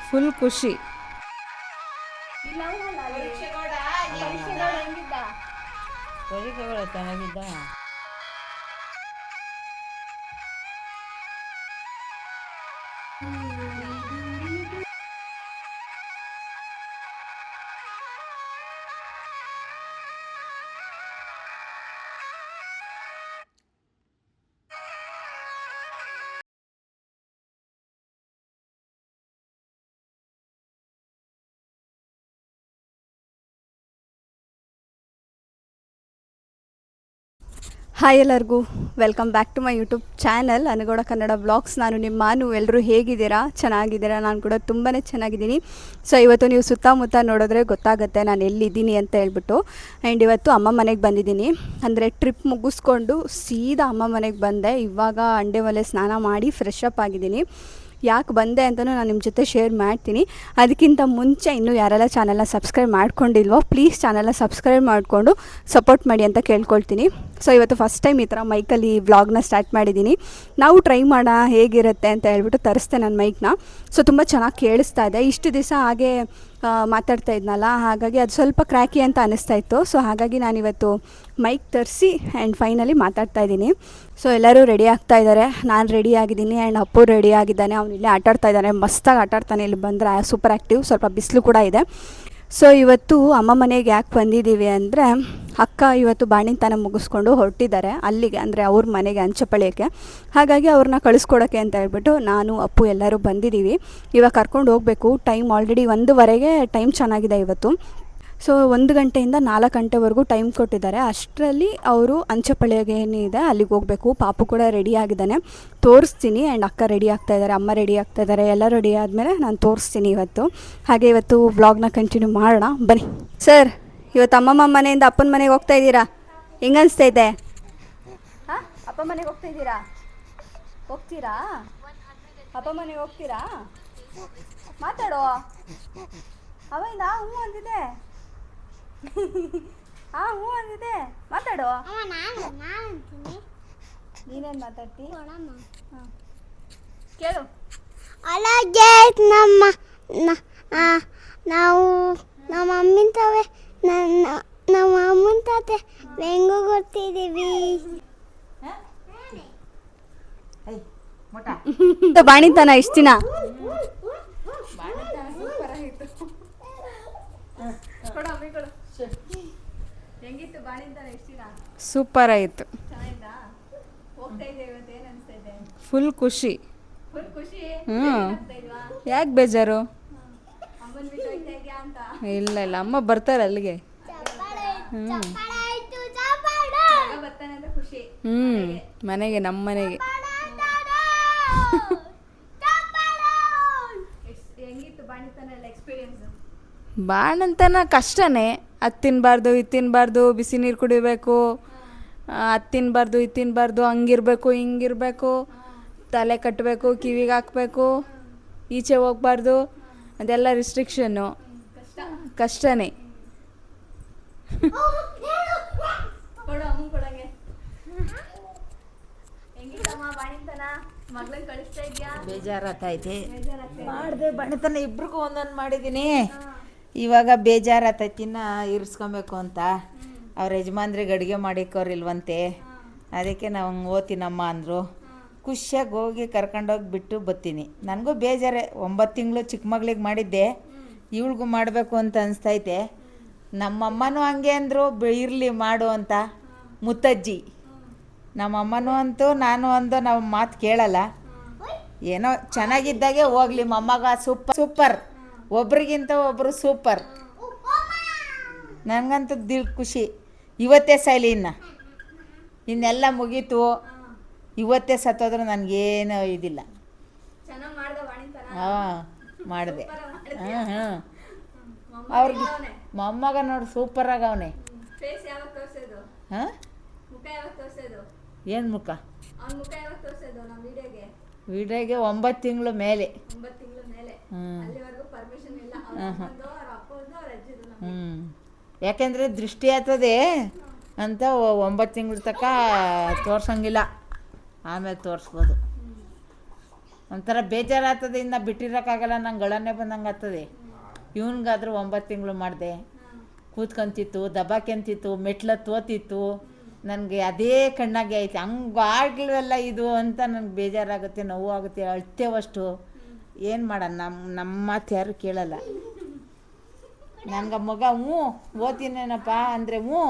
Full ಖುಷಿ. ಪರೀಕ್ಷೆಗಳು ಚೆನ್ನಾಗಿದ್ದ. ಹಾಯ್ ಎಲ್ಲರಿಗೂ, welcome back to my YouTube channel Anu Gowda Kannada blogs. ನಾನು ನಿಮ್ಮ ಎಲ್ಲರೂ ಹೇಗಿದ್ದೀರಾ? ಚೆನ್ನಾಗಿದ್ದೀರಾ? ನಾನು ಕೂಡ ತುಂಬಾ ಚೆನ್ನಾಗಿದ್ದೀನಿ. ಸೊ ಇವತ್ತು ನೀವು ಸುತ್ತಮುತ್ತ ನೋಡಿದ್ರೆ ಗೊತ್ತಾಗುತ್ತೆ ನಾನು ಎಲ್ಲಿದ್ದೀನಿ ಅಂತ ಹೇಳ್ಬಿಟ್ಟು. ಆ್ಯಂಡ್ ಇವತ್ತು ಅಮ್ಮ ಮನೆಗೆ ಬಂದಿದ್ದೀನಿ. ಅಂದರೆ ಟ್ರಿಪ್ ಮುಗಿಸ್ಕೊಂಡು ಸೀದಾ ಅಮ್ಮ ಮನೆಗೆ ಬಂದೆ. ಇವಾಗ ಅಂಡೆ ಒಲೆ ಸ್ನಾನ ಮಾಡಿ ಫ್ರೆಶ್ ಅಪ್ ಆಗಿದ್ದೀನಿ. ಯಾಕೆ ಬಂದೆ ಅಂತಲೂ ನಾನು ನಿಮ್ಮ ಜೊತೆ ಶೇರ್ ಮಾಡ್ತೀನಿ. ಅದಕ್ಕಿಂತ ಮುಂಚೆ ಇನ್ನೂ ಯಾರೆಲ್ಲ ಚಾನಲ್ನ ಸಬ್ಸ್ಕ್ರೈಬ್ ಮಾಡ್ಕೊಂಡಿಲ್ವೋ ಪ್ಲೀಸ್ ಚಾನಲ್ನ ಸಬ್ಸ್ಕ್ರೈಬ್ ಮಾಡಿಕೊಂಡು ಸಪೋರ್ಟ್ ಮಾಡಿ ಅಂತ ಕೇಳ್ಕೊಳ್ತೀನಿ. ಸೊ ಇವತ್ತು ಫಸ್ಟ್ ಟೈಮ್ ಈ ಥರ ಮೈಕಲ್ಲಿ ವ್ಲಾಗ್ನ ಸ್ಟಾರ್ಟ್ ಮಾಡಿದ್ದೀನಿ. ನಾವು ಟ್ರೈ ಮಾಡೋಣ ಹೇಗಿರುತ್ತೆ ಅಂತ ಹೇಳ್ಬಿಟ್ಟು ತರಿಸ್ದೆ ನನ್ನ ಮೈಕ್ನ. ಸೊ ತುಂಬ ಚೆನ್ನಾಗಿ ಕೇಳಿಸ್ತಾ ಇದೆ. ಇಷ್ಟು ದಿವಸ ಹಾಗೆ ಮಾತಾಡ್ತಾ ಇದ್ನಲ್ಲ, ಹಾಗಾಗಿ ಅದು ಸ್ವಲ್ಪ ಕ್ರ್ಯಾಕಿ ಅಂತ ಅನ್ನಿಸ್ತಾ ಇತ್ತು. ಸೊ ಹಾಗಾಗಿ ನಾನಿವತ್ತು ಮೈಕ್ ತರಿಸಿ ಆ್ಯಂಡ್ ಫೈನಲಿ ಮಾತಾಡ್ತಾ ಇದ್ದೀನಿ. ಸೊ ಎಲ್ಲರೂ ರೆಡಿ ಆಗ್ತಾ ಇದ್ದಾರೆ, ನಾನು ರೆಡಿ ಆಗಿದ್ದೀನಿ ಆ್ಯಂಡ್ ಅಪ್ಪು ರೆಡಿ ಆಗಿದ್ದಾನೆ. ಅವನು ಇಲ್ಲೇ ಆಟಾಡ್ತಾ ಇದ್ದಾನೆ, ಮಸ್ತಾಗಿ ಆಟಾಡ್ತಾನೆ. ಇಲ್ಲಿ ಬಂದರೆ ಸೂಪರ್ ಆ್ಯಕ್ಟಿವ್, ಸ್ವಲ್ಪ ಬಿಸಿಲು ಕೂಡ ಇದೆ. ಸೊ ಇವತ್ತು ಅಮ್ಮ ಮನೆಗೆ ಯಾಕೆ ಬಂದಿದ್ದೀವಿ ಅಂದರೆ, ಅಕ್ಕ ಇವತ್ತು ಬಾಣಿತನ ಮುಗಿಸ್ಕೊಂಡು ಹೊರಟಿದ್ದಾರೆ ಅಲ್ಲಿಗೆ, ಅಂದರೆ ಅವ್ರ ಮನೆಗೆ ಅಂಚಪಳ್ಯಕ್ಕೆ. ಹಾಗಾಗಿ ಅವ್ರನ್ನ ಕಳಿಸ್ಕೊಡೋಕ್ಕೆ ಅಂತ ಹೇಳ್ಬಿಟ್ಟು ನಾನು ಅಪ್ಪು ಎಲ್ಲರೂ ಬಂದಿದ್ದೀವಿ. ಇವಾಗ ಕರ್ಕೊಂಡು ಹೋಗಬೇಕು. ಟೈಮ್ ಆಲ್ರೆಡಿ 1:15 ಟೈಮ್ ಚೆನ್ನಾಗಿದೆ ಇವತ್ತು. ಸೊ 1 ಗಂಟೆಯಿಂದ 4 ಗಂಟೆವರೆಗೂ ಟೈಮ್ ಕೊಟ್ಟಿದ್ದಾರೆ. ಅಷ್ಟರಲ್ಲಿ ಅವರು ಅಂಚಪಳ್ಳಿಗೆ ಏನಿದೆ ಅಲ್ಲಿಗೆ ಹೋಗಬೇಕು. ಪಾಪು ಕೂಡ ರೆಡಿ ಆಗಿದ್ದಾನೆ, ತೋರಿಸ್ತೀನಿ. ಆ್ಯಂಡ್ ಅಕ್ಕ ರೆಡಿ ಆಗ್ತಾಯಿದ್ದಾರೆ, ಅಮ್ಮ ರೆಡಿ ಆಗ್ತಾಯಿದ್ದಾರೆ. ಎಲ್ಲ ರೆಡಿ ಆದಮೇಲೆ ನಾನು ತೋರಿಸ್ತೀನಿ ಇವತ್ತು. ಹಾಗೆ ಇವತ್ತು ವ್ಲಾಗ್ನ ಕಂಟಿನ್ಯೂ ಮಾಡೋಣ ಬನ್ನಿ. ಸರ್, ಇವತ್ತು ಅಮ್ಮಮ್ಮ ಮನೆಯಿಂದ ಅಪ್ಪನ ಮನೆಗೆ ಹೋಗ್ತಾ ಇದ್ದೀರಾ? ಹೆಂಗೆ ಅನಿಸ್ತೈತೆ? ಹಾಂ, ಅಪ್ಪ ಮನೆಗೆ ಹೋಗ್ತಾ ಇದ್ದೀರಾ? ಹೋಗ್ತೀರಾ? ಅಪ್ಪ ಮನೆಗೆ ಹೋಗ್ತೀರಾ? ಮಾತಾಡೋ. ಅವಿಂದ ಹ್ಞೂ ಅಂದಿದೆ. ಹಾಂ ಹ್ಞೂ ಅಂದಿದೆ, ಮಾತಾಡು. ನೀನೇನು ಮಾತಾಡ್ತಿ? ಹಾಂ ಕೇಳು. అలాగే ನಾವು ನಮ್ಮ ಅಮ್ಮನ ತವೆ ನಮ್ಮ ಅಮ್ಮನ ತಾತೆ ಬೆಂಗು ಕೊಡ್ತಿದ್ದೀವಿ. ಬಾಣಿತನ ಇಷ್ಟು ದಿನ ಹೆಂಗಿತ್ತು ಬಾಣಿತನ ಇಷ್ಟು ದಿನ? ಸೂಪರ್ ಆಯಿತು. ಫುಲ್ ಖುಷಿ. ಯಾಕೆ ಬೇಜಾರು? ಇಲ್ಲ ಇಲ್ಲ, ಅಮ್ಮ ಬರ್ತಾರೆ ಅಲ್ಲಿಗೆ. ಮನೆಗೆ, ನಮ್ಮ ಮನೆಗೆ. ಬಾಣಂತನ ಕಷ್ಟನೇ. ಅದು ತಿನ್ನಬಾರ್ದು, ಇದು ತಿನ್ನಬಾರ್ದು, ಬಿಸಿ ನೀರು ಕುಡಿಬೇಕು, ಅದು ತಿನ್ನಬಾರ್ದು, ಇದು ತಿನ್ನಬಾರ್ದು, ಹಂಗಿರ್ಬೇಕು ಹಿಂಗಿರ್ಬೇಕು, ತಲೆ ಕಟ್ಟಬೇಕು, ಕಿವಿಗೆ ಹಾಕಬೇಕು, ಈಚೆ ಹೋಗ್ಬಾರ್ದು, ಅದೆಲ್ಲ ರಿಸ್ಟ್ರಿಕ್ಷನ್ನು. ಕಷ್ಟನೇ. ಬೇಜಾರಾತೈತೆ. ಮಾಡಿದೆ ಬಾಣಿತನ, ಇಬ್ರಿಗೂ ಒಂದೊಂದು ಮಾಡಿದ್ದೀನಿ. ಇವಾಗ ಬೇಜಾರಾತೈತಿ, ಇನ್ನು ಇರಿಸ್ಕೊಬೇಕು ಅಂತ. ಅವ್ರ ಯಜಮಾನ್ರಿಗೆ ಅಡುಗೆ ಮಾಡಿಕೋರಿಲ್ವಂತೆ, ಅದಕ್ಕೆ ನಾವು ಓದ್ತೀನಮ್ಮ ಅಂದರು. ಖುಷಿಯಾಗಿ ಹೋಗಿ ಕರ್ಕೊಂಡೋಗಿ ಬಿಟ್ಟು ಬರ್ತೀನಿ. ನನಗೂ ಬೇಜಾರೇ. 9 ತಿಂಗಳು ಚಿಕ್ಕ ಮಗಳಿಗೆ ಮಾಡಿದ್ದೆ, ಇವಳಿಗೂ ಮಾಡಬೇಕು ಅಂತ ಅನಿಸ್ತೈತೆ. ನಮ್ಮಮ್ಮನೂ ಹಂಗೆ ಅಂದರು, ಇರಲಿ ಮಾಡು ಅಂತ. ಮುತ್ತಜ್ಜಿ ನಮ್ಮಮ್ಮನೂ ಅಂತೂ ನಾನು ಅಂದು ನಾವು ಮಾತು ಕೇಳಲ್ಲ. ಏನೋ ಚೆನ್ನಾಗಿದ್ದಾಗೆ ಹೋಗಲಿ, ಮೊಮ್ಮಗ ಸೂಪರ್. ಒಬ್ರಿಗಿಂತ ಒಬ್ಬರು ಸೂಪರ್. ನನಗಂತೂ ದಿಲ್ ಖುಷಿ. ಇವತ್ತೇ ಸಾಯ್ಲಿ, ಇನ್ನೆಲ್ಲ ಮುಗೀತು. ಇವತ್ತೇ ಸತ್ತೋದ್ರೂ ನನಗೇನು ಇದಿಲ್ಲ. ಹಾಂ, ಮಾಡಿದೆ. ಹಾಂ ಹಾಂ, ಅವ್ರಿಗೆ ಮೊಮ್ಮಗ ನೋಡಿ ಸೂಪರಾಗ ಅವನೇ. ಹಾಂ, ಏನು ಮುಖ? ವಿಡಿಯೋಗೆ 9 ತಿಂಗಳು ಮೇಲೆ. ಯಾಕೆಂದರೆ ದೃಷ್ಟಿ ಆಗ್ತದೆ ಅಂತ 9 ತಿಂಗಳ ತನಕ ತೋರ್ಸಂಗಿಲ್ಲ, ಆಮೇಲೆ ತೋರಿಸ್ಬೋದು. ಒಂಥರ ಬೇಜಾರಾಗ್ತದೆ. ಇನ್ನು ಬಿಟ್ಟಿರೋಕ್ಕಾಗಲ್ಲ, ನಂಗೆ ಗಳನ್ನೇ ಬಂದಂಗೆ ಆಗ್ತದೆ. ಇವನಿಗಾದ್ರೂ 9 ತಿಂಗಳು ಮಾಡಿದೆ, ಕೂತ್ಕೊಂತಿತ್ತು, ದಬಾಕೆಂತಿತ್ತು, ಮೆಟ್ಲತ್ತು ಓತಿತ್ತು. ನನಗೆ ಅದೇ ಕಣ್ಣಾಗೆ ಐತೆ. ಹಂಗೆ ಆಗ್ಲಿವಲ್ಲ ಇದು ಅಂತ ನನಗೆ ಬೇಜಾರಾಗುತ್ತೆ, ನೋವು ಆಗುತ್ತೆ, ಅಳ್ತೇವಷ್ಟು. ಏನು ಮಾಡೋಣ, ನಮ್ಮ ಮಾತು ಯಾರು ಕೇಳಲ್ಲ. ನನಗೆ ಮಗ ಹ್ಞೂ ಓದ್ತೀನೇನಪ್ಪ ಅಂದರೆ ಹ್ಞೂ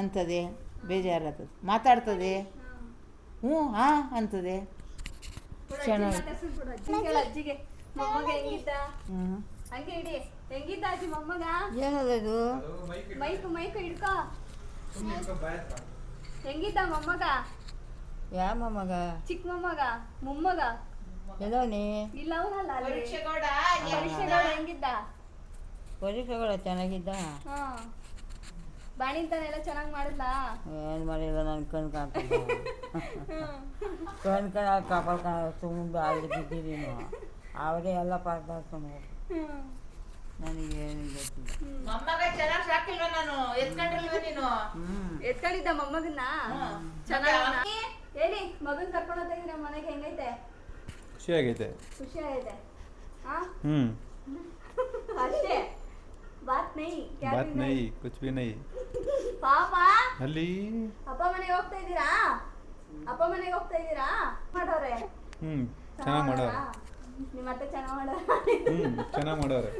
ಅಂತದೆ, ಬೇಜಾರಾಗ್ತದೆ. ಮಾತಾಡ್ತದೆ, ಹ್ಞೂ ಹಾಂ ಅಂತದೆ. ಚೆನ್ನಾಗಿ ಅಜ್ಜಿಗೆ ಮೊಮ್ಮಗ ಹೆಂಗಿದ್ದ? ಹ್ಞೂ ಹಂಗೆ ಇಡಿ. ಹೆಂಗಿದ್ದ ಅಜ್ಜಿ ಮೊಮ್ಮಗ? ಏನದು ಮೈಕ್ ಹಿಡ್ಕೋ. ಹೆಂಗಿದ್ದ ಮೊಮ್ಮಗ? ಯಾವ ಮಗ? ಚಿಕ್ಕ ಮೊಮ್ಮಗ, ಮೊಮ್ಮಗ ಎಲ್ಲೋನಿ? ಇಲ್ಲ ಅವನಲ್ಲ ಅಲ್ಲಿ. ಪರೀಕ್ಷೆಗೌಡ ಪರೀಕ್ಷೆಗಳು ಹೆಂಗಿದ್ದ? ಪರೀಕ್ಷೆಗಳು ಚೆನ್ನಾಗಿದ್ದ? ಹಾ, ಬಾಣಿಂತಾನೆಲ್ಲ ಚೆನ್ನಾಗಿ ಮಾಡಿದ್ಲ? ಏನು ಮಾಡಿಲ್ಲ, ನನ್ನ ಕಣ್ ಕಾಣ್ತದೆ. ಕಣ್ ಕಾಪಾಡ್ಕೊಂಡು ತುಂಬ ಅಲ್ಲಿ ಬಿದ್ದಿದ್ದೀನಿ. ಅವರೇ ಎಲ್ಲ ಪಾಠ ಮಾಡ್ಕೊಂಡು ನನಗೆ ಏನು ಗೊತ್ತಿಲ್ಲ. ಮೊಮ್ಮಗ ಚೆನ್ನಾಗಿ ಸಾಕಿಲ್ವ? ನಾನು ಎತ್ಕೊಂಡಿಲ್ವ ನೀನು? ಎತ್ಕೊಂಡಿದ್ದ ಮೊಮ್ಮಗನ್ನ ಚೆನ್ನಾಗಿ ಹೇಳಿ. ಮಗನ್ ಕರ್ಕೊಂಡು ಹೋಗ್ತಿದ್ದೀರ ಮನೆಗೆ, ಹೆಂಗೈತೆ? ಖುಷಿಯಾಗೈತೆ. ಖುಷಿ ಆಗೈತೆ? ಹಾ ಅಷ್ಟೇ, ಬಾತ್ ನೈ बात नहीं, कुछ भी नहीं. ಪಾಪ ಅಲ್ಲಿ ಅಪ್ಪ ಮನೆಗೆ ಹೋಗ್ತಾ ಇದ್ದೀರಾ? ಅಪ್ಪ ಮನೆಗೆ ಹೋಗ್ತಾ ಇದ್ದೀರಾ? ಮಾಡೋರೆ ಚೆನ್ನಾಗಿ ಮಾಡೋರು. ನಿಮ್ಮ ಅತ್ತೆ ಚೆನ್ನಾಗಿ ಮಾಡೋರ? ಚೆನ್ನಾಗಿ ಮಾಡೋರು.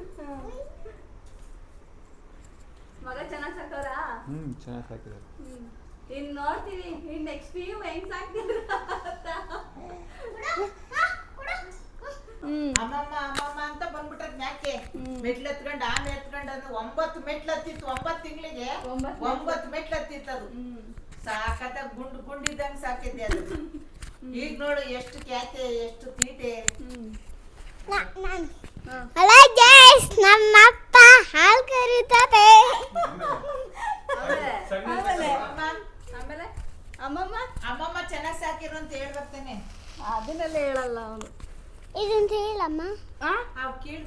ಮಗ ಚೆನ್ನಾಗಿ ಸಾಕೋರ? ಚೆನ್ನಾಗಿ ಸಾಕಿದ್ದಾರೆ. ಇನ್ ನೋಡ್ತೀವಿ ಇನ್ ನೆಕ್ಸ್ಟ್ ನೀವು ಹೆಂಗ್ ಸಾಕ್ತಿದ್ರ ಅಂತ. ಅಮ್ಮಮ್ಮ ಅಮ್ಮಮ್ಮ ಅಂತ ಬಂದ್ಬಿಟ್ಟದ್ ಮ್ಯಾಕೆ. ಮೆಟ್ಲು ಎತ್ಕೊಂಡು ಆಮೆ ಎತ್ಕೊಂಡು ಅದು 9 ಮೆಟ್ಲು ಹತ್ತಿತ್ತು. 9 ತಿಂಗಳಿಗೆ 9 ಮೆಟ್ಲು ಹತ್ತಿತ್ತು. ಅದು ಸಾಕತ್ತ ಗುಂಡಿದ್ದಂಗೆ ಸಾಕಿದ್ದೆ ಅದು. ಈಗ ನೋಡು ಎಷ್ಟು ಕ್ಯಾತೆ, ಎಷ್ಟು ತೀಟೆ. ಹಲೋ ಗೈಸ್, ನಮ್ಮ ಅಪ್ಪ ಹಾಲು ಕರೀತಾರೆ. ಆಮೇಲೆ ಅಮ್ಮಮ್ಮ ಅಮ್ಮಮ್ಮ ಚೆನ್ನಾಗಿ ಸಾಕಿರು ಅಂತ ಹೇಳ್ಬರ್ತೇನೆ. ಅದನ್ನೆಲ್ಲ ಹೇಳಲ್ಲ ಅವನು. ಇದಂತ ಹೇಳಮ್ಮ. ಅವ್ ಕೀಳ್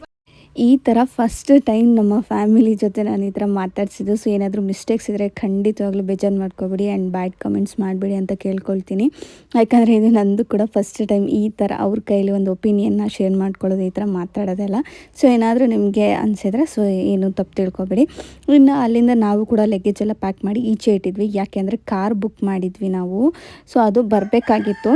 ಈ ಥರ ಫಸ್ಟ್ ಟೈಮ್ ನಮ್ಮ ಫ್ಯಾಮಿಲಿ ಜೊತೆ ನಾನು ಈ ಥರ ಮಾತಾಡ್ಸಿದ್ದು. ಸೊ ಏನಾದರೂ ಮಿಸ್ಟೇಕ್ಸ್ ಇದ್ದರೆ ಖಂಡಿತವಾಗ್ಲೂ ಬೇಜಾರು ಮಾಡ್ಕೊಬೇಡಿ ಆ್ಯಂಡ್ ಬ್ಯಾಡ್ ಕಮೆಂಟ್ಸ್ ಮಾಡಬೇಡಿ ಅಂತ ಕೇಳ್ಕೊಳ್ತೀನಿ. ಯಾಕಂದರೆ ಇದು ನಂದು ಕೂಡ ಫಸ್ಟ್ ಟೈಮ್ ಈ ಥರ ಅವ್ರ ಕೈಲಿ ಒಂದು ಒಪಿನಿಯನ್ನ ಶೇರ್ ಮಾಡ್ಕೊಳ್ಳೋದು, ಈ ಥರ ಮಾತಾಡೋದೆಲ್ಲ. ಸೊ ಏನಾದರೂ ನಿಮಗೆ ಅನಿಸಿದ್ರೆ ಸೊ ಏನು ತಪ್ಪು ತಿಳ್ಕೊಬೇಡಿ. ಇನ್ನು ಅಲ್ಲಿಂದ ನಾವು ಕೂಡ ಲಗೇಜ್ ಎಲ್ಲ ಪ್ಯಾಕ್ ಮಾಡಿ ಈಚೆ ಇಟ್ಟಿದ್ವಿ. ಯಾಕೆಂದರೆ ಕಾರ್ ಬುಕ್ ಮಾಡಿದ್ವಿ ನಾವು. ಸೊ ಅದು ಬರಬೇಕಾಗಿತ್ತು.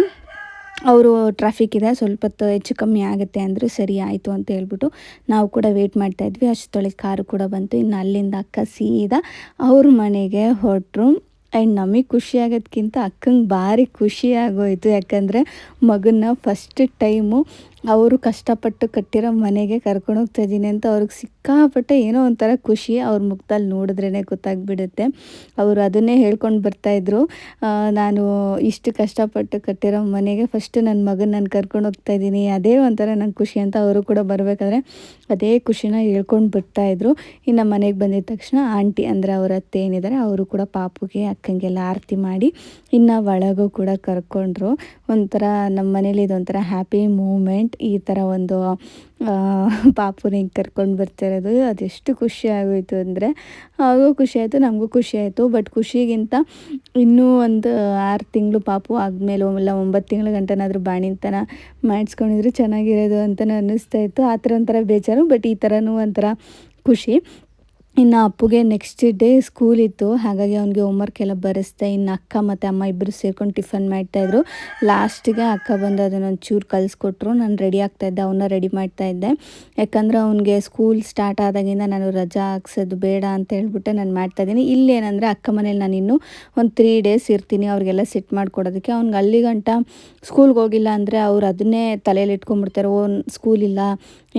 ಅವರು ಟ್ರಾಫಿಕ್ ಇದೆ, ಸ್ವಲ್ಪ ಹೊತ್ತು ಹೆಚ್ಚು ಕಮ್ಮಿ ಆಗುತ್ತೆ ಅಂದರು. ಸರಿ ಆಯಿತು ಅಂತ ಹೇಳ್ಬಿಟ್ಟು ನಾವು ಕೂಡ ವೆಯ್ಟ್ ಮಾಡ್ತಾಯಿದ್ವಿ. ಅಷ್ಟೊಳಗೆ ಕಾರು ಕೂಡ ಬಂತು. ಇನ್ನು ಅಲ್ಲಿಂದ ಅಕ್ಕ ಸೀದಾ ಅವ್ರ ಮನೆಗೆ ಹೊರಟ್ರು. ಆ್ಯಂಡ್ ನಮಗೆ ಖುಷಿ ಆಗೋದಕ್ಕಿಂತ ಅಕ್ಕಂಗೆ ಭಾರಿ ಖುಷಿ ಆಗೋಯಿತು. ಯಾಕಂದರೆ ಮಗನ್ನ ಫಸ್ಟ್ ಟೈಮು ಅವರು ಕಷ್ಟಪಟ್ಟು ಕಟ್ಟಿರೋ ಮನೆಗೆ ಕರ್ಕೊಂಡು ಹೋಗ್ತಾ ಇದ್ದೀನಿ ಅಂತ ಅವ್ರಿಗೆ ಸಿಕ್ಕಾಪಟ್ಟೆ ಏನೋ ಒಂಥರ ಖುಷಿ. ಅವ್ರ ಮುಖದಲ್ಲಿ ನೋಡಿದ್ರೇ ಗೊತ್ತಾಗ್ಬಿಡುತ್ತೆ. ಅವರು ಅದನ್ನೇ ಹೇಳ್ಕೊಂಡು ಬರ್ತಾಯಿದ್ರು, ನಾನು ಇಷ್ಟು ಕಷ್ಟಪಟ್ಟು ಕಟ್ಟಿರೋ ಮನೆಗೆ ಫಸ್ಟು ನನ್ನ ಮಗನ ನಾನು ಕರ್ಕೊಂಡು ಹೋಗ್ತಾ ಇದ್ದೀನಿ, ಅದೇ ಒಂಥರ ನಂಗೆ ಖುಷಿ ಅಂತ ಅವರು ಕೂಡ ಬರಬೇಕಾದ್ರೆ ಅದೇ ಖುಷಿನ ಹೇಳ್ಕೊಂಡು ಬರ್ತಾಯಿದ್ರು. ಇನ್ನು ಮನೆಗೆ ಬಂದಿದ ತಕ್ಷಣ ಆಂಟಿ ಅಂದರೆ ಅವರ ಅತ್ತೆ ಏನಿದ್ದಾರೆ ಅವರು ಕೂಡ ಪಾಪುಗೆ ಅಕ್ಕಂಗೆಲ್ಲ ಆರತಿ ಮಾಡಿ ಇನ್ನು ಒಳಗೂ ಕೂಡ ಕರ್ಕೊಂಡ್ರು. ಒಂಥರ ನಮ್ಮ ಮನೇಲಿ ಇದೊಂಥರ ಹ್ಯಾಪಿ ಮೂಮೆಂಟ್. ಈ ಥರ ಒಂದು ಪಾಪುನ ಹಿಂಗೆ ಕರ್ಕೊಂಡು ಬರ್ತಿರೋದು ಅದೆಷ್ಟು ಖುಷಿ ಆಗೋಯಿತು ಅಂದರೆ, ಹಾಗೂ ಖುಷಿ ಆಯಿತು, ನಮಗೂ ಖುಷಿ ಆಯಿತು. ಬಟ್ ಖುಷಿಗಿಂತ ಇನ್ನೂ ಒಂದು 6 ತಿಂಗಳು ಪಾಪು ಆದಮೇಲೆ ಇಲ್ಲ 9 ತಿಂಗಳ ಗಂಟನಾದರೂ ಬಾಣಿಂತನ ಮಾಡಿಸ್ಕೊಂಡಿದ್ರು ಚೆನ್ನಾಗಿರೋದು ಅಂತ ಅನ್ನಿಸ್ತಾ ಇತ್ತು. ಆ ಥರ ಒಂಥರ ಬೇಜಾರು, ಬಟ್ ಈ ಥರನೂ ಒಂಥರ ಖುಷಿ. ಇನ್ನು ಅಪ್ಪುಗೆ ನೆಕ್ಸ್ಟ್ ಡೇ ಸ್ಕೂಲ್ ಇತ್ತು, ಹಾಗಾಗಿ ಅವ್ನಿಗೆ ಹೋಮ್ವರ್ಕ್ ಎಲ್ಲ ಬರೆಸ್ದೆ. ಇನ್ನು ಅಕ್ಕ ಮತ್ತು ಅಮ್ಮ ಇಬ್ಬರು ಸೇರ್ಕೊಂಡು ಟಿಫನ್ ಮಾಡ್ತಾಯಿದ್ರು. ಲಾಸ್ಟಿಗೆ ಅಕ್ಕ ಬಂದು ಅದನ್ನೊಂದು ಚೂರು ಕಲಿಸ್ಕೊಟ್ರು. ನಾನು ರೆಡಿ ಆಗ್ತಾಯಿದ್ದೆ, ಅವನ್ನ ರೆಡಿ ಮಾಡ್ತಾಯಿದ್ದೆ. ಯಾಕಂದರೆ ಅವ್ನಿಗೆ ಸ್ಕೂಲ್ ಸ್ಟಾರ್ಟ್ ಆದಾಗಿಂದ ನಾನು ರಜಾ ಹಾಕ್ಸೋದು ಬೇಡ ಅಂತ ಹೇಳ್ಬಿಟ್ಟೆ ನಾನು ಮಾಡ್ತಾಯಿದ್ದೀನಿ. ಇಲ್ಲೇನಂದರೆ ಅಕ್ಕ ಮನೇಲಿ ನಾನು ಇನ್ನೂ ಒಂದು 3 ಡೇಸ್ ಇರ್ತೀನಿ ಅವ್ರಿಗೆಲ್ಲ ಸೆಟ್ ಮಾಡಿಕೊಡೋದಕ್ಕೆ. ಅವ್ನಿಗೆ ಅಲ್ಲಿ ಗಂಟ ಸ್ಕೂಲ್ಗೆ ಹೋಗಿಲ್ಲ ಅಂದರೆ ಅವ್ರು ಅದನ್ನೇ ತಲೆಯಲ್ಲಿ ಇಟ್ಕೊಂಡ್ಬಿಡ್ತಾರೆ, ಸ್ಕೂಲ್ ಇಲ್ಲ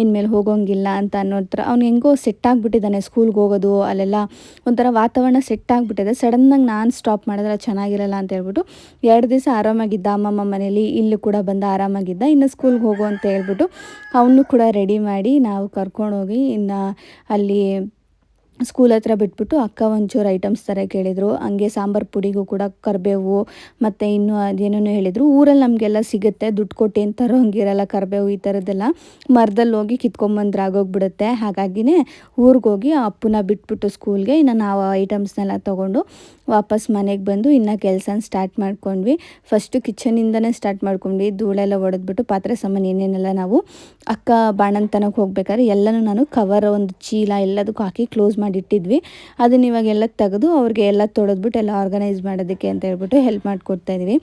ಇನ್ಮೇಲೆ ಹೋಗೋಂಗಿಲ್ಲ ಅಂತ ಅನ್ನೋ ಥರ. ಅವ್ನು ಹೆಂಗೋ ಸೆಟ್ ಆಗಿಬಿಟ್ಟಿದ್ದಾನೆ ಸ್ಕೂಲ್ಗೆ ಹೋಗೋದು, ಅಲ್ಲೆಲ್ಲ ಒಂಥರ ವಾತಾವರಣ ಸೆಟ್ ಆಗಿಬಿಟ್ಟಿದೆ. ಸಡನ್ನಾಗಿ ನಾನು ಸ್ಟಾಪ್ ಮಾಡಿದ್ರೆ ಚೆನ್ನಾಗಿರಲ್ಲ ಅಂತ ಹೇಳ್ಬಿಟ್ಟು 2 ದಿವಸ ಆರಾಮಾಗಿದ್ದ ಅಮ್ಮಮ್ಮ ಮನೇಲಿ, ಇಲ್ಲೂ ಕೂಡ ಬಂದು ಆರಾಮಾಗಿದ್ದ. ಇನ್ನು ಸ್ಕೂಲ್ಗೆ ಹೋಗು ಅಂತ ಹೇಳ್ಬಿಟ್ಟು ಅವನು ಕೂಡ ರೆಡಿ ಮಾಡಿ ನಾವು ಕರ್ಕೊಂಡೋಗಿ ಇನ್ನು ಅಲ್ಲಿ ಸ್ಕೂಲ್ ಹತ್ರ ಬಿಟ್ಬಿಟ್ಟು ಅಕ್ಕ ಒಂಚೂರು ಐಟಮ್ಸ್ ಥರ ಕೇಳಿದರು. ಹಂಗೆ ಸಾಂಬಾರು ಪುಡಿಗೂ ಕೂಡ ಕರಿಬೇವು ಮತ್ತು ಇನ್ನೂ ಅದೇನೇನೋ ಹೇಳಿದರು. ಊರಲ್ಲಿ ನಮಗೆಲ್ಲ ಸಿಗುತ್ತೆ, ದುಡ್ಡು ಕೊಟ್ಟು ಏನು ತರೋ ಹಂಗಿರಲ್ಲ. ಕರಿಬೇವು ಈ ಥರದ್ದೆಲ್ಲ ಮರದಲ್ಲಿ ಹೋಗಿ ಕಿತ್ಕೊಂಬಂದ್ರೆ ಆಗೋಗ್ಬಿಡುತ್ತೆ. ಹಾಗಾಗಿನೇ ಊರಿಗೆ ಹೋಗಿ ಅಪ್ಪನ ಬಿಟ್ಬಿಟ್ಟು ಸ್ಕೂಲ್ಗೆ ಇನ್ನು ನಾವು ಐಟಮ್ಸ್ನೆಲ್ಲ ತೊಗೊಂಡು ವಾಪಸ್ ಮನೆಗೆ ಬಂದು ಇನ್ನು ಕೆಲಸನ ಸ್ಟಾರ್ಟ್ ಮಾಡ್ಕೊಂಡ್ವಿ. ಫಸ್ಟು ಕಿಚನಿಂದನೇ ಸ್ಟಾರ್ಟ್ ಮಾಡ್ಕೊಂಡ್ವಿ. ಧೂಳೆಲ್ಲ ಹೊಡೆದ್ಬಿಟ್ಟು ಪಾತ್ರೆ ಸಾಮಾನು ಏನೇನೆಲ್ಲ ನಾವು ಅಕ್ಕ ಬಾಣಂತನಕ್ಕೆ ಹೋಗ್ಬೇಕಾದ್ರೆ ಎಲ್ಲನೂ ನಾನು ಕವರ್ ಒಂದು ಚೀಲ ಎಲ್ಲದಕ್ಕೂ ಹಾಕಿ ಕ್ಲೋಸ್ ಮಾಡಿಟ್ಟಿದ್ವಿ. ಅದನ್ನ ಇವಾಗೆಲ್ಲ ತೆಗೆದು ಅವ್ರಿಗೆ ಎಲ್ಲ ತೊಳೆದ್ಬಿಟ್ಟು ಎಲ್ಲ ಆರ್ಗನೈಸ್ ಮಾಡೋದಕ್ಕೆ ಅಂತ ಹೇಳ್ಬಿಟ್ಟು ಹೆಲ್ಪ್ ಮಾಡಿಕೊಡ್ತಾಯಿದ್ವಿ.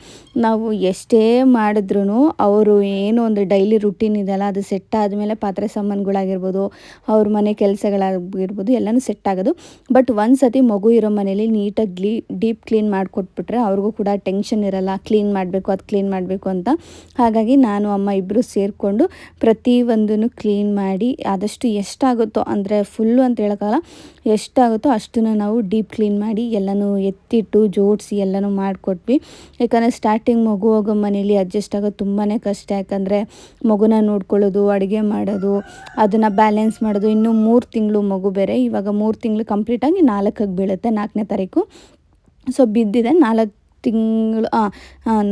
ನಾವು ಎಷ್ಟೇ ಮಾಡಿದ್ರೂ ಅವರು ಏನೋ ಒಂದು ಡೈಲಿ ರುಟೀನ್ ಇದೆಯಲ್ಲ, ಅದು ಸೆಟ್ ಆದಮೇಲೆ ಪಾತ್ರೆ ಸಾಮಾನುಗಳಾಗಿರ್ಬೋದು, ಅವ್ರ ಮನೆ ಕೆಲಸಗಳಾಗಿರ್ಬೋದು ಎಲ್ಲನೂ ಸೆಟ್ ಆಗೋದು. ಬಟ್ ಒಂದು ಸತಿ ಮಗು ಇರೋ ಮನೇಲಿ ನೀಟಾಗಿ ಡೀಪ್ ಕ್ಲೀನ್ ಮಾಡಿಕೊಟ್ಬಿಟ್ರೆ ಅವ್ರಿಗೂ ಕೂಡ ಟೆನ್ಷನ್ ಇರಲ್ಲ, ಕ್ಲೀನ್ ಮಾಡಬೇಕು ಅದು ಕ್ಲೀನ್ ಮಾಡಬೇಕು ಅಂತ. ಹಾಗಾಗಿ ನಾನು ಅಮ್ಮ ಇಬ್ಬರು ಸೇರಿಕೊಂಡು ಪ್ರತಿಯೊಂದನ್ನು ಕ್ಲೀನ್ ಮಾಡಿ ಆದಷ್ಟು ಎಷ್ಟಾಗುತ್ತೋ, ಅಂದರೆ ಫುಲ್ಲು ಅಂತ ಹೇಳೋಕ್ಕಲ್ಲ, ಎಷ್ಟಾಗುತ್ತೋ ಅಷ್ಟನ್ನು ನಾವು ಡೀಪ್ ಕ್ಲೀನ್ ಮಾಡಿ ಎಲ್ಲನೂ ಎತ್ತಿಟ್ಟು ಜೋಡಿಸಿ ಎಲ್ಲನೂ ಮಾಡಿಕೊಟ್ವಿ. ಯಾಕಂದರೆ ಸ್ಟಾರ್ಟಿಂಗ್ ಮಗು ಹೋಗೋ ಮನೇಲಿ ಅಡ್ಜಸ್ಟ್ ಆಗೋದು ತುಂಬಾ ಕಷ್ಟ. ಯಾಕಂದರೆ ಮಗುನ ನೋಡ್ಕೊಳ್ಳೋದು, ಅಡುಗೆ ಮಾಡೋದು, ಅದನ್ನು ಬ್ಯಾಲೆನ್ಸ್ ಮಾಡೋದು. ಇನ್ನೂ 3 ತಿಂಗಳು ಮಗು ಬೇರೆ. ಇವಾಗ 3 ತಿಂಗಳು ಕಂಪ್ಲೀಟಾಗಿ 4ಕ್ಕೆ ಬೀಳುತ್ತೆ, 4ನೇ ತಾರೀಕು. ಸೊ ಬಿದ್ದಿದೆ 4 ತಿಂಗಳು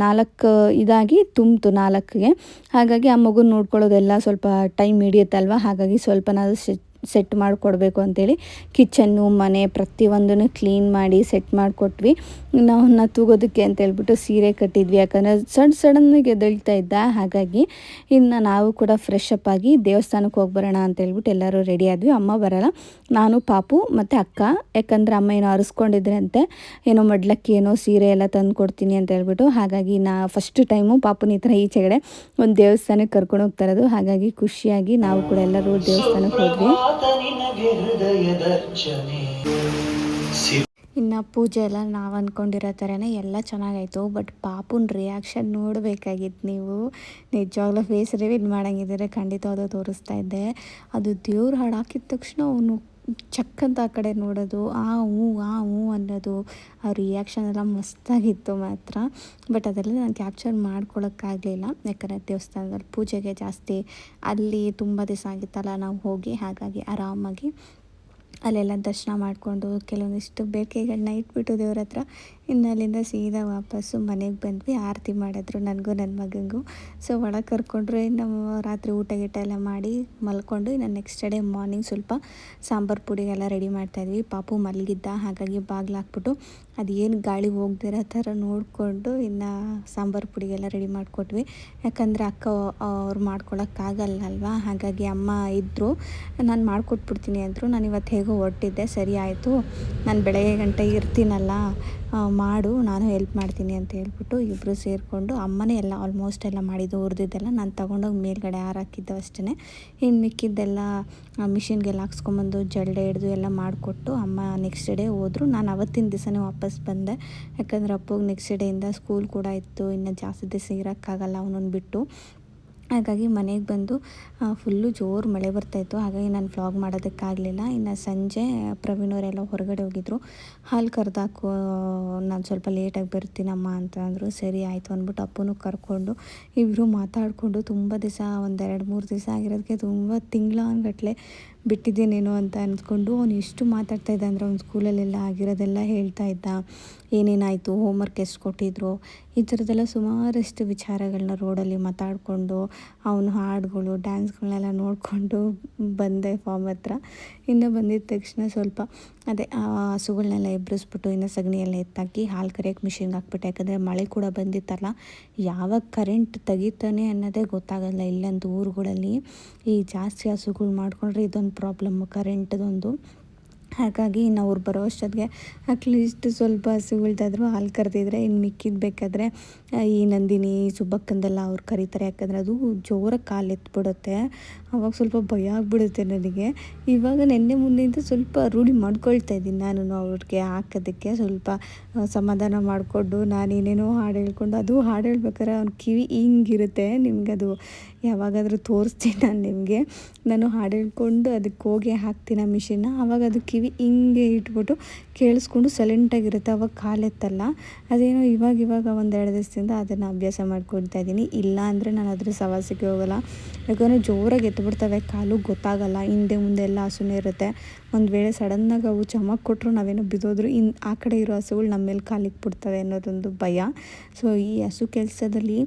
4 ಇದಾಗಿ ತುಂಬಿತು 4ಗೆ. ಹಾಗಾಗಿ ಆ ಮಗುನ ನೋಡ್ಕೊಳ್ಳೋದೆಲ್ಲ ಸ್ವಲ್ಪ ಟೈಮ್ ಹಿಡಿಯುತ್ತಲ್ವ. ಹಾಗಾಗಿ ಸ್ವಲ್ಪ ನಾವು ಸೆಟ್ ಮಾಡಿಕೊಡ್ಬೇಕು ಅಂತೇಳಿ ಕಿಚನ್ನು ಮನೆ ಪ್ರತಿಯೊಂದನ್ನು ಕ್ಲೀನ್ ಮಾಡಿ ಸೆಟ್ ಮಾಡಿಕೊಟ್ವಿ. ನಾವು ತೂಗೋದಕ್ಕೆ ಅಂತ ಹೇಳ್ಬಿಟ್ಟು ಸೀರೆ ಕಟ್ಟಿದ್ವಿ. ಯಾಕಂದರೆ ಸಡನ್ನಾಗಿ ಎದ್ದೇಳ್ತಾ ಇದ್ದ. ಹಾಗಾಗಿ ಇನ್ನು ನಾವು ಕೂಡ ಫ್ರೆಶ್ ಅಪ್ ಆಗಿ ದೇವಸ್ಥಾನಕ್ಕೆ ಹೋಗಿ ಬರೋಣ ಅಂತ ಹೇಳ್ಬಿಟ್ಟು ಎಲ್ಲರೂ ರೆಡಿ ಆದ್ವಿ. ಅಮ್ಮ ಬರೋಲ್ಲ, ನಾನು ಪಾಪು ಮತ್ತು ಅಕ್ಕ. ಯಾಕಂದರೆ ಅಮ್ಮ ಏನೋ ಅರಸ್ಕೊಂಡಿದ್ರೆ ಅಂತೆ, ಏನೋ ಮಡ್ಲಕ್ಕಿ ಏನೋ ಸೀರೆ ಎಲ್ಲ ತಂದು ಕೊಡ್ತೀನಿ ಅಂತ ಹೇಳ್ಬಿಟ್ಟು. ಹಾಗಾಗಿ ಫಸ್ಟ್ ಟೈಮು ಪಾಪುನ ಈ ಥರ ಈಚೆಗಡೆ ಒಂದು ದೇವಸ್ಥಾನಕ್ಕೆ ಕರ್ಕೊಂಡು ಹೋಗ್ತಾ ಇರೋದು. ಹಾಗಾಗಿ ಖುಷಿಯಾಗಿ ನಾವು ಕೂಡ ಎಲ್ಲರೂ ದೇವಸ್ಥಾನಕ್ಕೆ ಹೋದ್ವಿ. ಇನ್ನು ಪೂಜೆ ಎಲ್ಲ ನಾವು ಅಂದ್ಕೊಂಡಿರೋ ಥರನೇ ಎಲ್ಲ ಚೆನ್ನಾಗಾಯಿತು. ಬಟ್ ಪಾಪುನ ರಿಯಾಕ್ಷನ್ ನೋಡಬೇಕಾಗಿತ್ತು ನೀವು. ನಿಜವಾಗ್ಲೂ ಫೇಸ್ ರಿವೀಲ್ ಮಾಡೋಂಗಿದ್ರೆ ಖಂಡಿತ ಅದು ತೋರಿಸ್ತಾ ಇದ್ದೆ. ಅದು ದೇವ್ರ ಹಾಡು ಹಾಕಿದ ತಕ್ಷಣ ಅವನು ಚಕ್ಕಂತ ಆ ಕಡೆ ನೋಡೋದು, ಆ ಹ್ಞೂ ಅನ್ನೋದು, ಆ ರಿಯಾಕ್ಷನ್ ಎಲ್ಲ ಮಸ್ತಾಗಿತ್ತು ಮಾತ್ರ. ಬಟ್ ಅದೆಲ್ಲ ನಾನು ಕ್ಯಾಪ್ಚರ್ ಮಾಡ್ಕೊಳಕ್ಕಾಗಲಿಲ್ಲ. ಯಾಕಂದರೆ ದೇವಸ್ಥಾನದಲ್ಲಿ ಪೂಜೆಗೆ ಜಾಸ್ತಿ ಅಲ್ಲಿ ತುಂಬ ದಿವಸ ಆಗಿತ್ತಲ್ಲ ನಾವು ಹೋಗಿ. ಹಾಗಾಗಿ ಆರಾಮಾಗಿ ಅಲ್ಲೆಲ್ಲ ದರ್ಶನ ಮಾಡಿಕೊಂಡು ಕೆಲವೊಂದಿಷ್ಟು ಬೇಡಿಕೆಗಳನ್ನ ಇಟ್ಬಿಟ್ಟು ದೇವ್ರ ಹತ್ರ ಇನ್ನು ಅಲ್ಲಿಂದ ಸೀದಾ ವಾಪಸ್ಸು ಮನೆಗೆ ಬಂದ್ವಿ. ಆರತಿ ಮಾಡಿದ್ರು ನನಗೂ ನನ್ನ ಮಗನಿಗೂ. ಸೊ ಒಳಗೆ ಕರ್ಕೊಂಡ್ರು. ನಾವು ರಾತ್ರಿ ಊಟ ಗೀಟ ಎಲ್ಲ ಮಾಡಿ ಮಲ್ಕೊಂಡು ಇನ್ನು ನೆಕ್ಸ್ಟ್ ಡೇ ಮಾರ್ನಿಂಗ್ ಸ್ವಲ್ಪ ಸಾಂಬಾರು ಪುಡಿಗೆಲ್ಲ ರೆಡಿ ಮಾಡ್ತಾಯಿದ್ವಿ. ಪಾಪು ಮಲಗಿದ್ದ. ಹಾಗಾಗಿ ಬಾಗಿಲು ಹಾಕ್ಬಿಟ್ಟು ಅದೇನು ಗಾಳಿ ಹೋಗ್ದಿರೋ ಥರ ನೋಡಿಕೊಂಡು ಇನ್ನು ಸಾಂಬಾರು ಪುಡಿಗೆಲ್ಲ ರೆಡಿ ಮಾಡಿಕೊಟ್ವಿ. ಯಾಕಂದರೆ ಅಕ್ಕ ಅವ್ರು ಮಾಡ್ಕೊಳಕ್ಕಾಗಲ್ಲ ಅಲ್ವಾ. ಹಾಗಾಗಿ ಅಮ್ಮ ಇದ್ದರು, ನಾನು ಮಾಡಿಕೊಟ್ಬಿಡ್ತೀನಿ ಅಂದರು. ನಾನು ಇವತ್ತು ಹೇಗೋ ಹೊರಟಿದ್ದೆ. ಸರಿ ಆಯಿತು, ನಾನು ಬೆಳಗ್ಗೆ ಗಂಟೆ ಇರ್ತೀನಲ್ಲ, ಮಾಡು, ನಾನು ಹೆಲ್ಪ್ ಮಾಡ್ತೀನಿ ಅಂತ ಹೇಳ್ಬಿಟ್ಟು ಇಬ್ಬರು ಸೇರಿಕೊಂಡು ಅಮ್ಮನೇ ಎಲ್ಲ ಆಲ್ಮೋಸ್ಟ್ ಎಲ್ಲ ಮಾಡಿದ್ದು. ಹುರಿದಿದ್ದೆಲ್ಲ ನಾನು ತೊಗೊಂಡೋಗಿ ಮೇಲ್ಗಡೆ ಹಾಕಿದ್ದು ಅಷ್ಟೇ. ಇನ್ನು ಮಿಕ್ಕಿದ್ದೆಲ್ಲ ಮಿಷಿನ್ಗೆಲ್ಲ ಹಾಕ್ಸ್ಕೊಂಬಂದು ಜಲ್ಡೆ ಹಿಡ್ದು ಎಲ್ಲ ಮಾಡಿಕೊಟ್ಟು ಅಮ್ಮ ನೆಕ್ಸ್ಟ್ ಡೇ ಹೋದರು. ನಾನು ಅವತ್ತಿನ ದಿವಸನೇ ವಾಪಸ್ ಬಂದೆ. ಯಾಕಂದರೆ ಅಪ್ಪಗೆ ನೆಕ್ಸ್ಟ್ ಡೇಯಿಂದ ಸ್ಕೂಲ್ ಕೂಡ ಇತ್ತು, ಇನ್ನು ಜಾಸ್ತಿ ದಿವಸ ಇರೋಕ್ಕಾಗಲ್ಲ ಅವನನ್ನು ಬಿಟ್ಟು. ಹಾಗಾಗಿ ಮನೆಗೆ ಬಂದು ಫುಲ್ಲು ಜೋರು ಮಳೆ ಬರ್ತಾಯಿತ್ತು. ಹಾಗಾಗಿ ನಾನು ವ್ಲಾಗ್ ಮಾಡೋದಕ್ಕಾಗಲಿಲ್ಲ. ಇನ್ನು ಸಂಜೆ ಪ್ರವೀಣವರೆಲ್ಲ ಹೊರಗಡೆ ಹೋಗಿದ್ರು. ಹಾಲು ಕರೆದಾಕು, ನಾನು ಸ್ವಲ್ಪ ಲೇಟಾಗಿ ಬರ್ತೀನಮ್ಮ ಅಂತ ಅಂದರು. ಸರಿ ಆಯಿತು ಅಂದ್ಬಿಟ್ಟು ಅಪ್ಪನೂ ಕರ್ಕೊಂಡು ಇಬ್ಬರು ಮಾತಾಡಿಕೊಂಡು ತುಂಬ ದಿವಸ, ಒಂದು 2-3 ದಿವಸ ಆಗಿರೋದಕ್ಕೆ ತುಂಬ ತಿಂಗಳಾನ್ಗಟ್ಲೆ ಬಿಟ್ಟಿದ್ದೇನೇನೋ ಅಂತ ಅಂದ್ಕೊಂಡು ಅವನು ಎಷ್ಟು ಮಾತಾಡ್ತಾಯಿದ್ದ ಅಂದರೆ ಅವ್ನು ಸ್ಕೂಲಲ್ಲೆಲ್ಲ ಆಗಿರೋದೆಲ್ಲ ಹೇಳ್ತಾ ಇದ್ದ. ಏನೇನಾಯಿತು, ಹೋಮ್ವರ್ಕ್ ಎಷ್ಟು ಕೊಟ್ಟಿದ್ರು, ಈ ಥರದ್ದೆಲ್ಲ ಸುಮಾರಷ್ಟು ವಿಚಾರಗಳನ್ನ ರೋಡಲ್ಲಿ ಮಾತಾಡಿಕೊಂಡು ಅವನು ಹಾಡುಗಳು ಡ್ಯಾನ್ಸ್ಗಳನ್ನೆಲ್ಲ ನೋಡಿಕೊಂಡು ಬಂದೆ ಫಾರ್ಮ್ ಹತ್ರ. ಇನ್ನು ಬಂದಿದ್ದ ತಕ್ಷಣ ಸ್ವಲ್ಪ ಅದೇ ಹಸುಗಳನ್ನೆಲ್ಲ ಎಬ್ಬರಿಸ್ಬಿಟ್ಟು ಇನ್ನು ಸಗಣಿ ಎಲ್ಲ ಎತ್ತಾಕಿ ಹಾಲು ಕರೆಯೋಕ್ಕೆ ಮಿಷಿನ್ಗೆ ಹಾಕ್ಬಿಟ್ಟೆ. ಯಾಕಂದರೆ ಮಳೆ ಕೂಡ ಬಂದಿತ್ತಲ್ಲ, ಯಾವಾಗ ಕರೆಂಟ್ ತೆಗಿತಾನೆ ಅನ್ನೋದೇ ಗೊತ್ತಾಗಲ್ಲ. ಇಲ್ಲಂತೂ ಊರುಗಳಲ್ಲಿ ಈ ಜಾಸ್ತಿ ಹಸುಗಳು ಮಾಡಿಕೊಂಡ್ರೆ ಇದೊಂದು ಪ್ರಾಬ್ಲಮ್ಮು, ಕರೆಂಟ್ದೊಂದು. ಹಾಗಾಗಿ ಇನ್ನು ಅವ್ರು ಬರೋ ಅಷ್ಟೊತ್ತಿಗೆ ಅಟ್ಲೀಸ್ಟ್ ಸ್ವಲ್ಪ ಹಸುಗಳ್ದಾದ್ರೂ ಹಾಲು ಕರೆದಿದ್ರೆ ಇನ್ನು ಮಿಕ್ಕಿದ್ದು ಬೇಕಾದರೆ ಈ ನಂದಿನಿ ಸುಬ್ಬಕ್ಕಂದೆಲ್ಲ ಅವ್ರು ಕರೀತಾರೆ. ಯಾಕಂದರೆ ಅದು ಜೋರಾಗಿ ಕಾಲು ಎತ್ಬಿಡುತ್ತೆ. ಅವಾಗ ಸ್ವಲ್ಪ ಭಯ ಆಗಿಬಿಡುತ್ತೆ ನನಗೆ. ಇವಾಗ ನೆನ್ನೆ ಮುಂದೆಯಿಂದ ಸ್ವಲ್ಪ ರೂಢಿ ಮಾಡ್ಕೊಳ್ತಾ ಇದ್ದೀನಿ ನಾನು ಅವ್ರಿಗೆ ಹಾಕೋದಕ್ಕೆ. ಸ್ವಲ್ಪ ಸಮಾಧಾನ ಮಾಡಿಕೊಂಡು ನಾನೇನೇನೋ ಹಾಡು ಹೇಳ್ಕೊಂಡು, ಅದು ಹಾಡು ಹೇಳ್ಬೇಕಾದ್ರೆ ಅವ್ನ ಕಿವಿ ಹಿಂಗಿರುತ್ತೆ. ನಿಮಗದು ಯಾವಾಗಾದರೂ ತೋರಿಸ್ತೀನಿ ನಾನು ನಿಮಗೆ. ನಾನು ಹಾಡು ಹೇಳ್ಕೊಂಡು ಅದಕ್ಕೆ ಹೋಗಿ ಹಾಕ್ತೀನಿ ಆ ಮಿಷಿನ್ನ. ಆವಾಗ ಅದು ಕಿವಿ ಕಿವಿ ಹಿಂಗೆ ಇಟ್ಬಿಟ್ಟು ಕೇಳಿಸ್ಕೊಂಡು ಸೈಲೆಂಟಾಗಿರುತ್ತೆ. ಅವಾಗ ಕಾಲೆತ್ತಲ್ಲ. ಅದೇನೋ ಇವಾಗ ಒಂದೆರಡು ದಿವಸದಿಂದ ಅದನ್ನು ಅಭ್ಯಾಸ ಮಾಡ್ಕೊಳ್ತಾ ಇದ್ದೀನಿ. ಇಲ್ಲ ಅಂದರೆ ನಾನು ಅದ್ರ ಸವಾಸಕ್ಕೆ ಹೋಗಲ್ಲ. ಯಾಕಂದರೆ ಜೋರಾಗಿ ಎತ್ಬಿಡ್ತವೆ, ಕಾಲು ಗೊತ್ತಾಗಲ್ಲ, ಹಿಂದೆ ಮುಂದೆ ಎಲ್ಲ ಹಸುನೇ ಇರುತ್ತೆ. ಒಂದು ವೇಳೆ ಸಡನ್ನಾಗಿ ಅವು ಚಮಕ್ ಕೊಟ್ಟರು ನಾವೇನೋ ಬಿದ್ದೋದ್ರು ಆ ಕಡೆ ಇರೋ ಹಸುಗಳು ನಮ್ಮ ಮೇಲೆ ಕಾಲಿಕ್ಬಿಡ್ತವೆ ಅನ್ನೋದೊಂದು ಭಯ. ಸೊ ಈ ಹಸು ಕೆಲಸದಲ್ಲಿ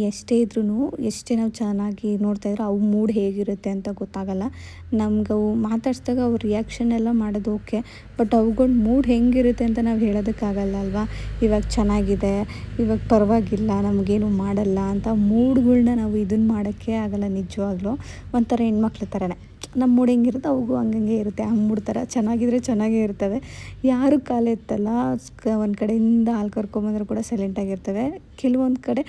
ಎಷ್ಟೇ ಇದ್ರೂ ಎಷ್ಟೇ ನಾವು ಚೆನ್ನಾಗಿ ನೋಡ್ತಾಯಿದ್ರು ಅವು ಮೂಡ್ ಹೇಗಿರುತ್ತೆ ಅಂತ ಗೊತ್ತಾಗಲ್ಲ. ನಮ್ಗೆ ಅವು ಮಾತಾಡ್ಸಿದಾಗ ಅವು ರಿಯಾಕ್ಷನ್ ಎಲ್ಲ ಮಾಡೋದು ಓಕೆ, ಬಟ್ ಅವುಗಳ ಮೂಡ್ ಹೆಂಗಿರುತ್ತೆ ಅಂತ ನಾವು ಹೇಳೋದಕ್ಕಾಗಲ್ಲ ಅಲ್ವಾ. ಇವಾಗ ಚೆನ್ನಾಗಿದೆ, ಇವಾಗ ಪರವಾಗಿಲ್ಲ, ನಮಗೇನು ಮಾಡಲ್ಲ ಅಂತ ಮೂಡ್ಗಳ್ನ ನಾವು ಇದನ್ನು ಮಾಡೋಕ್ಕೆ ಆಗಲ್ಲ. ನಿಜವಾಗ್ಲೂ ಒಂಥರ ಹೆಣ್ಮಕ್ಳ ಥರನೇ ನಮ್ಮ ಮೂಡ್ ಹೆಂಗಿರುತ್ತೆ ಅವು ಹಂಗಂಗೆ ಇರುತ್ತೆ. ಆ ಮೂಡ್ ಥರ ಚೆನ್ನಾಗಿದ್ರೆ ಚೆನ್ನಾಗೇ ಇರ್ತವೆ. ಯಾರು ಕಾಲೆತ್ತಲ್ಲ. ಒಂದು ಕಡೆಯಿಂದ ಹಾಲು ಕರ್ಕೊಂಬಂದರೂ ಕೂಡ ಸೈಲೆಂಟಾಗಿರ್ತವೆ. ಕೆಲವೊಂದು ಕಡೆ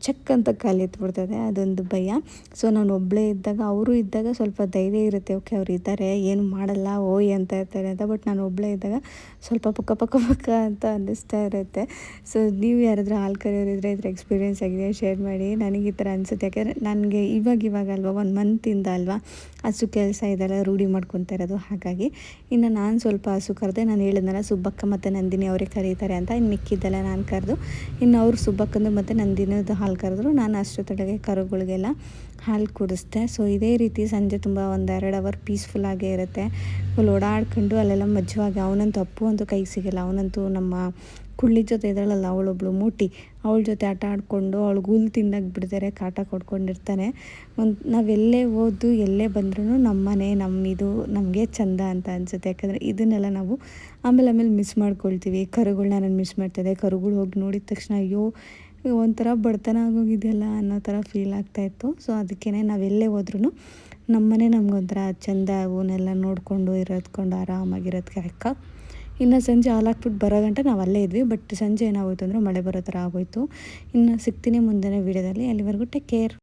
ಚೆಕ್ ಅಂತ ಕಾಲು ಎತ್ಬಿಡ್ತದೆ, ಅದೊಂದು ಭಯ. ಸೊ ನಾನು ಒಬ್ಬಳೇ ಇದ್ದಾಗ, ಅವರು ಇದ್ದಾಗ ಸ್ವಲ್ಪ ಧೈರ್ಯ ಇರುತ್ತೆ. ಓಕೆ ಅವ್ರು ಇದ್ದಾರೆ, ಏನು ಮಾಡಲ್ಲ, ಓಯ್ ಅಂತ ಇರ್ತಾರೆ ಅಂತ. ಬಟ್ ನಾನು ಒಬ್ಬಳೇ ಇದ್ದಾಗ ಸ್ವಲ್ಪ ಪಕ್ಕ ಅಂತ ಅನ್ನಿಸ್ತಾ ಇರುತ್ತೆ. ಸೊ ನೀವು ಯಾರಾದರೂ ಹಾಲು ಕರೆಯೋರಿದ್ರೆ ಇದ್ರ ಎಕ್ಸ್ಪೀರಿಯೆನ್ಸ್ ಆಗಿದೆ ಶೇರ್ ಮಾಡಿ. ನನಗೆ ಈ ಥರ ಅನಿಸುತ್ತೆ. ಯಾಕೆಂದರೆ ನನಗೆ ಇವಾಗ ಅಲ್ವಾ 1 ಮಂತಿಂದ ಅಲ್ವಾ ಹಸು ಕೆಲಸ ಇದೆಲ್ಲ ರೂಢಿ ಮಾಡ್ಕೊತಾ ಇರೋದು. ಹಾಗಾಗಿ ಇನ್ನು ನಾನು ಸ್ವಲ್ಪ ಹಸು ಕರೆದೆ. ನಾನು ಹೇಳಿದ್ನಲ್ಲ ಸುಬ್ಬಕ್ಕ ಮತ್ತು ನಂದಿನಿ ಅವರೇ ಕರೀತಾರೆ ಅಂತ. ಇನ್ನು ಮಿಕ್ಕಿದ್ದೆಲ್ಲ ನಾನು ಕರೆದು, ಇನ್ನು ಅವರು ಸುಬ್ಬಕ್ಕಂದು ಮತ್ತು ನಂದಿನದು ಹಾಲು ಕರೆದ್ರು. ನಾನು ಅಷ್ಟೊತ್ತೊಳಗೆ ಕರುಗಳಿಗೆಲ್ಲ ಹಾಲು ಕುಡಿಸ್ದೆ. ಸೊ ಇದೇ ರೀತಿ ಸಂಜೆ ತುಂಬ 1-2 ಅವರ್ ಪೀಸ್ಫುಲ್ಲಾಗೇ ಇರುತ್ತೆ. ಫುಲ್ ಓಡಾಡ್ಕೊಂಡು ಅಲ್ಲೆಲ್ಲ ಮಜ್ವಾಗಿ. ಅವನಂತೂ ಅಪ್ಪು ಅಂತೂ ಕೈಗೆ ಸಿಗಲ್ಲ. ಅವನಂತೂ ನಮ್ಮ ಕುಳ್ಳಿ ಜೊತೆ ಇದ್ದಾಳಲ್ಲ ಅವಳೊಬ್ಳು ಮೂಟಿ, ಅವಳ ಜೊತೆ ಆಟ ಆಡಿಕೊಂಡು ಅವಳಿಗೆ ಹುಲ್ಲು ತಿನ್ನಕ್ಕೆ ಬಿಡ್ತಾರೆ, ಕಾಟ ಕೊಡ್ಕೊಂಡಿರ್ತಾನೆ. ನಾವೆಲ್ಲೇ ಹೋದ್ದು ಎಲ್ಲೇ ಬಂದ್ರೂ ನಮ್ಮನೆ ನಮ್ಮಿದು ನಮಗೆ ಚಂದ ಅಂತ ಅನಿಸುತ್ತೆ. ಯಾಕಂದರೆ ಇದನ್ನೆಲ್ಲ ನಾವು ಆಮೇಲೆ ಮಿಸ್ ಮಾಡ್ಕೊಳ್ತೀವಿ. ಕರುಗಳನ್ನ ನಾನು ಮಿಸ್ ಮಾಡ್ತಾಯಿದ್ದೆ. ಕರುಗಳು ಹೋಗಿ ನೋಡಿದ ತಕ್ಷಣ ಅಯ್ಯೋ ಒಂಥರ ಬಡತನ ಆಗೋಗಿದೆಯಲ್ಲ ಅನ್ನೋ ಥರ ಫೀಲ್ ಆಗ್ತಾಯಿತ್ತು. ಸೊ ಅದಕ್ಕೇ ನಾವೆಲ್ಲೇ ಹೋದ್ರೂ ನಮ್ಮನೆ ನಮಗೊಂಥರ ಚಂದ, ಅವನ್ನೆಲ್ಲ ನೋಡಿಕೊಂಡು ಇರೋದ್ಕೊಂಡು ಆರಾಮಾಗಿರೋದಕ್ಕೆ ಲೆಕ್ಕ. ಇನ್ನು ಸಂಜೆ ಹಾಲು ಹಾಕ್ಬಿಟ್ಟು ಬರೋ ಗಂಟೆ ನಾವು ಅಲ್ಲೇ ಇದ್ವಿ. ಬಟ್ ಸಂಜೆ ಏನಾಗೋಯ್ತು ಅಂದರೆ ಮಳೆ ಬರೋ ಥರ ಆಗೋಯ್ತು. ಇನ್ನು ಸಿಗ್ತೀನಿ ಮುಂದಿನ ವೀಡಿಯೋದಲ್ಲಿ. ಅಲ್ಲಿವರೆಗೂ ಟೇಕ್ ಕೇರ್.